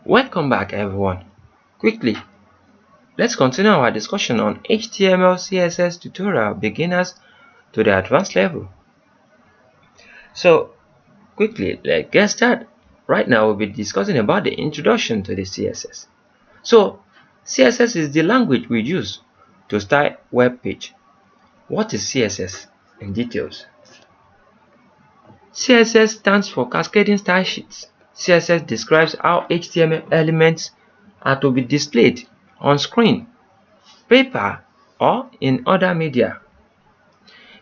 Welcome back everyone. Quickly, let's continue our discussion on HTML CSS tutorial beginners to the advanced level. So quickly, let's get started. Right now we'll be discussing about the introduction to the CSS. So CSS is the language we use to style web page. What is CSS in details? CSS stands for Cascading Style Sheets. CSS describes how HTML elements are to be displayed on screen, paper, or in other media.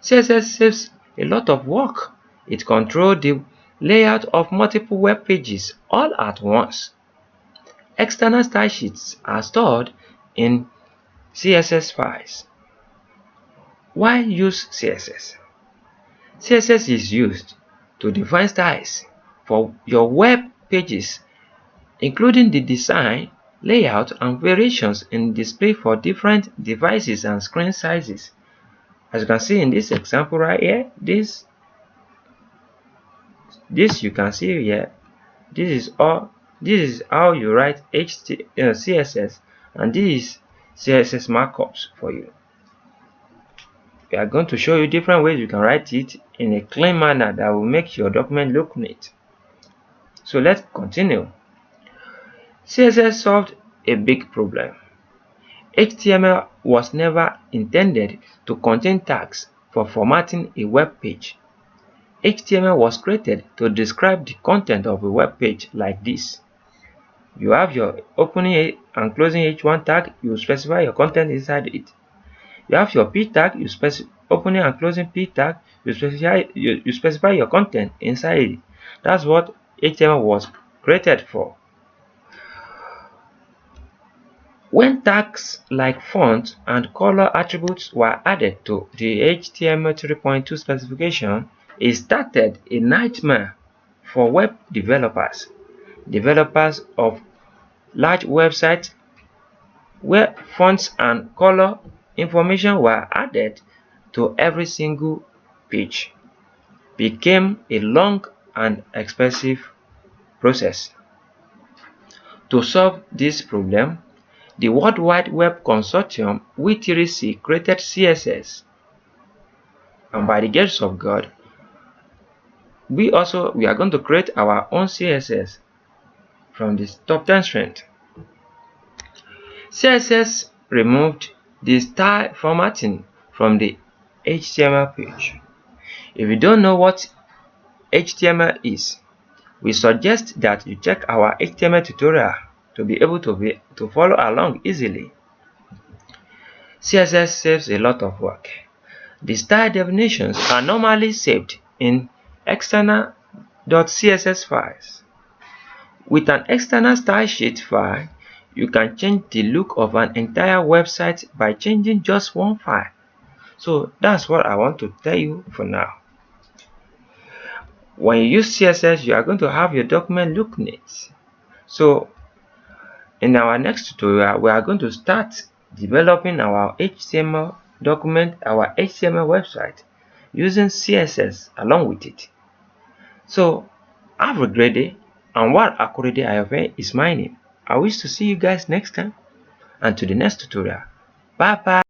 CSS saves a lot of work. It controls the layout of multiple web pages all at once. External style sheets are stored in CSS files. Why use CSS? CSS is used to define styles for your web pages, including the design, layout, and variations in display for different devices and screen sizes. As you can see in this example right here, this you can see here, this is how you write CSS, and this is CSS markups for you. We are going to show you different ways you can write it in a clean manner that will make your document look neat. So let's continue. CSS solved a big problem. HTML was never intended to contain tags for formatting a web page. HTML was created to describe the content of a web page like this. You have your opening and closing h1 tag, you specify your content inside it. You have your p tag, you specify opening and closing p tag, you specify your content inside it. That's what HTML was created for. When tags like font and color attributes were added to the HTML 3.2 specification, it started a nightmare for web developers of large websites where fonts and color information were added to every single page. Became a long and expensive process. To solve this problem, the World Wide Web Consortium W3C created CSS, and by the grace of God, we are going to create our own CSS from this top 10 strength. CSS removed the style formatting from the HTML page. If you don't know what HTML is, we suggest that you check our HTML tutorial to be able to follow along easily. CSS saves a lot of work. The style definitions are normally saved in external.css files. With an external style sheet file, you can change the look of an entire website by changing just one file. So that's what I want to tell you for now. When you use CSS, you are going to have your document look neat. So in our next tutorial, we are going to start developing our HTML document, our HTML website using CSS along with it. So have a great day. Anwar akorede ayofe is my name. I wish to see you guys next time and to the next tutorial. Bye bye.